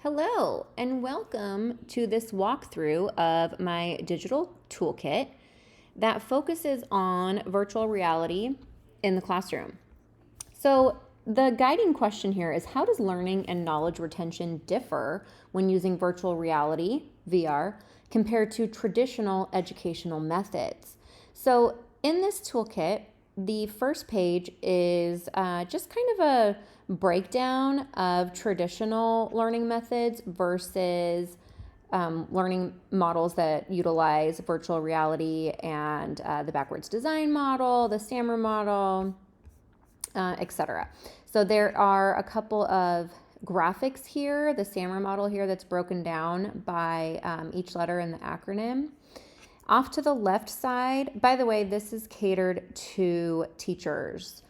Hello, and welcome to this walkthrough of my digital toolkit that focuses on virtual reality in the classroom. So the guiding question here is, how does learning and knowledge retention differ when using virtual reality, VR, compared to traditional educational methods? So in this toolkit, the first page is just kind of a breakdown of traditional learning methods versus learning models that utilize virtual reality and the backwards design model, the SAMR model, etc. So there are a couple of graphics here, the SAMR model here that's broken down by each letter in the acronym. Off to the left side, by the way, this is catered to teachers.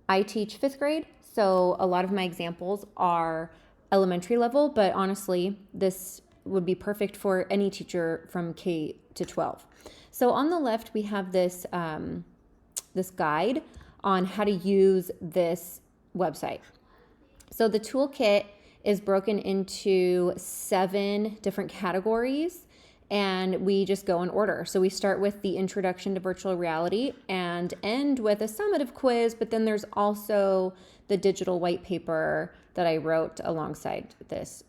I teach 5th grade, so a lot of my examples are elementary level, but honestly, this would be perfect for any teacher from K to 12. So on the left, we have this, this guide on how to use this website. So the toolkit is broken into 7 different categories, and we just go in order. So we start with the introduction to virtual reality and end with a summative quiz, but then there's also the digital white paper that I wrote alongside this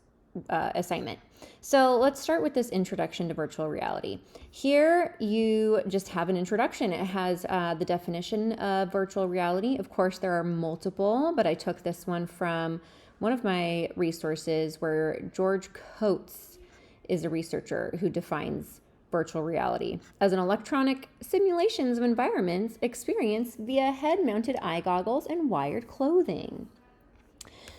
assignment. So let's start with this introduction to virtual reality. Here you just have an introduction. It has the definition of virtual reality. Of course, there are multiple, but I took this one from one of my resources where George Coates is a researcher who defines virtual reality as an electronic simulations of environments experienced via head-mounted eye goggles and wired clothing.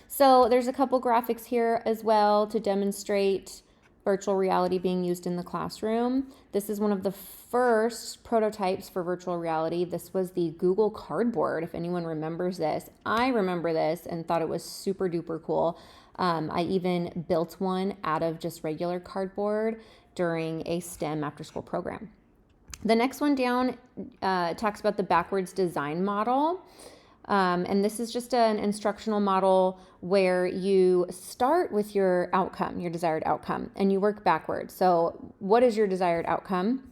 So there's a couple graphics here as well to demonstrate virtual reality being used in the classroom. This is one of the first prototypes for virtual reality. This was the Google Cardboard, if anyone remembers this. I remember this and thought it was super duper cool. I even built one out of just regular cardboard during a STEM after-school program. The next one down talks about the backwards design model. And this is just an instructional model where you start with your outcome, your desired outcome, and you work backwards. So what is your desired outcome?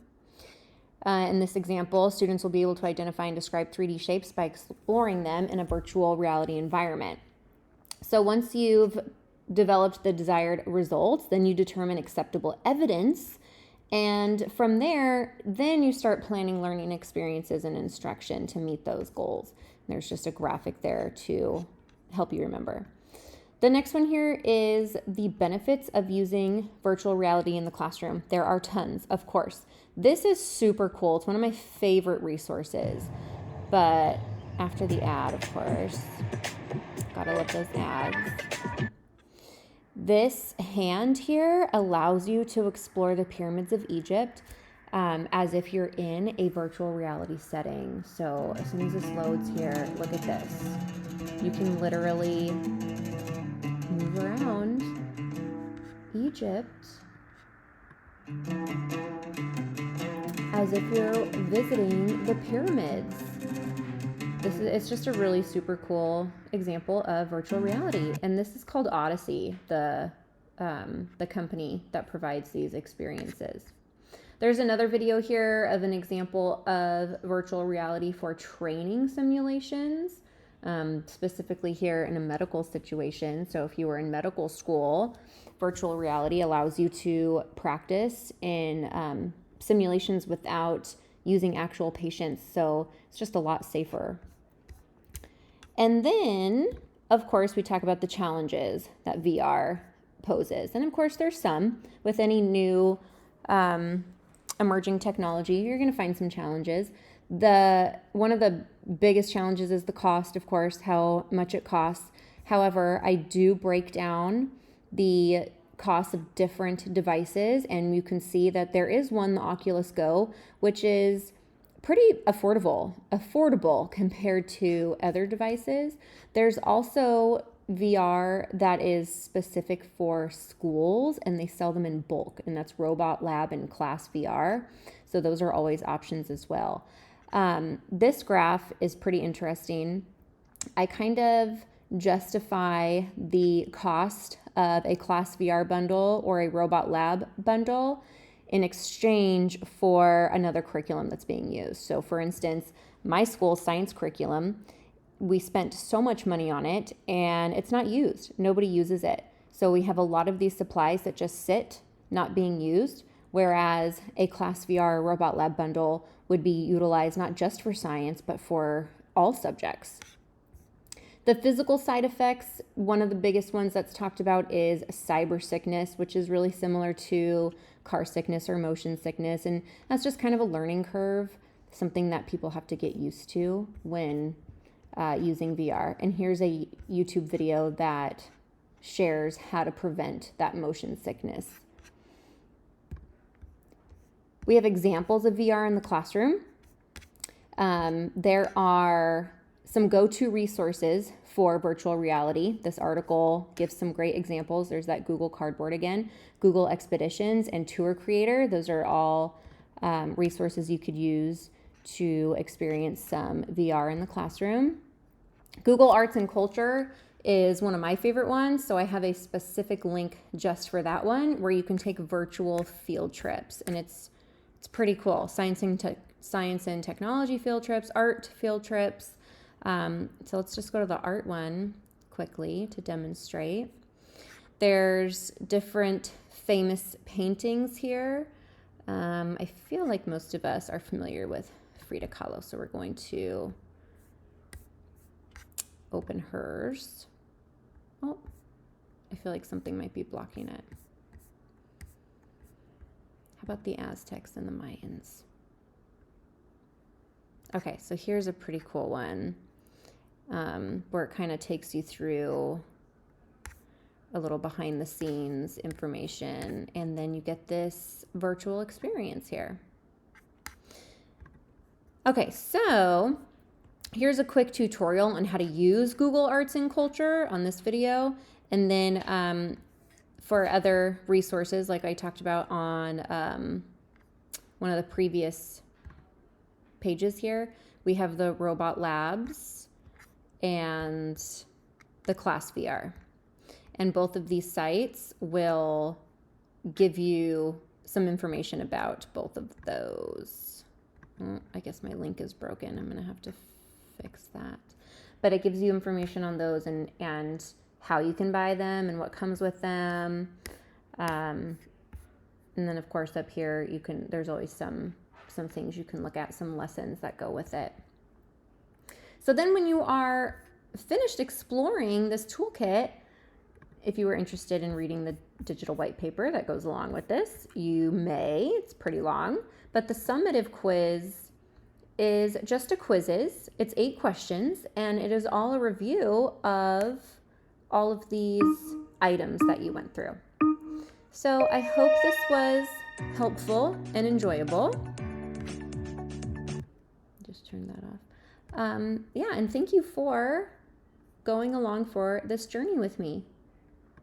In this example, students will be able to identify and describe 3D shapes by exploring them in a virtual reality environment. So once you've developed the desired results, then you determine acceptable evidence. And from there, then you start planning learning experiences and instruction to meet those goals. There's just a graphic there to help you remember. The next one here is the benefits of using virtual reality in the classroom. There are tons, of course. This is super cool. It's one of my favorite resources. But after the ad, of course, gotta love those ads. This hand here allows you to explore the pyramids of Egypt as if you're in a virtual reality setting. So as soon as this loads here, look at this. You can literally move around Egypt as if you're visiting the pyramids. It's just a really super cool example of virtual reality. And this is called Odyssey, the company that provides these experiences. There's another video here of an example of virtual reality for training simulations, specifically here in a medical situation. So if you were in medical school, virtual reality allows you to practice in simulations without using actual patients. So it's just a lot safer. And then, of course, we talk about the challenges that VR poses. And of course, there's some. With any new emerging technology, you're going to find some challenges. One of the biggest challenges is the cost, of course, how much it costs. However, I do break down the costs of different devices, and you can see that there is one, the Oculus Go, which is pretty affordable compared to other devices. There's also VR that is specific for schools, and they sell them in bulk, and that's Robot Lab and Class VR. So those are always options as well. This graph is pretty interesting. I kind of justify the cost of a class VR bundle or a robot lab bundle in exchange for another curriculum that's being used. So for instance, my school science curriculum, we spent so much money on it and it's not used. Nobody uses it. So we have a lot of these supplies that just sit, not being used, whereas a class VR robot lab bundle would be utilized not just for science, but for all subjects. The physical side effects, one of the biggest ones that's talked about is cyber sickness, which is really similar to car sickness or motion sickness. And that's just kind of a learning curve, something that people have to get used to when using VR. And here's a YouTube video that shares how to prevent that motion sickness. We have examples of VR in the classroom. There are some go-to resources for virtual reality. This article gives some great examples. There's that Google Cardboard again, Google Expeditions, and Tour Creator. Those are all resources you could use to experience some VR in the classroom. Google Arts and Culture is one of my favorite ones, so I have a specific link just for that one where you can take virtual field trips, and it's pretty cool. Science and technology field trips, art field trips. So let's just go to the art one quickly to demonstrate. There's different famous paintings here. I feel like most of us are familiar with Frida Kahlo, so we're going to open hers. Oh, I feel like something might be blocking it. How about the Aztecs and the Mayans? Okay, so here's a pretty cool one where it kind of takes you through a little behind the scenes information, and then you get this virtual experience here. Okay, so here's a quick tutorial on how to use Google Arts and Culture on this video, and then for other resources like I talked about on one of the previous pages here, we have the Robot Labs and the Class VR. And both of these sites will give you some information about both of those. Oh, I guess my link is broken. I'm going to have to fix that. But it gives you information on those and how you can buy them and what comes with them. And then of course up here, there's always some things you can look at, some lessons that go with it. So then when you are finished exploring this toolkit, if you were interested in reading the digital white paper that goes along with this, you may. It's pretty long, but the summative quiz is just a quizzes. It's 8 questions, and it is all a review of all of these items that you went through. So I hope this was helpful and enjoyable. Just turn that off. Yeah, and thank you for going along for this journey with me.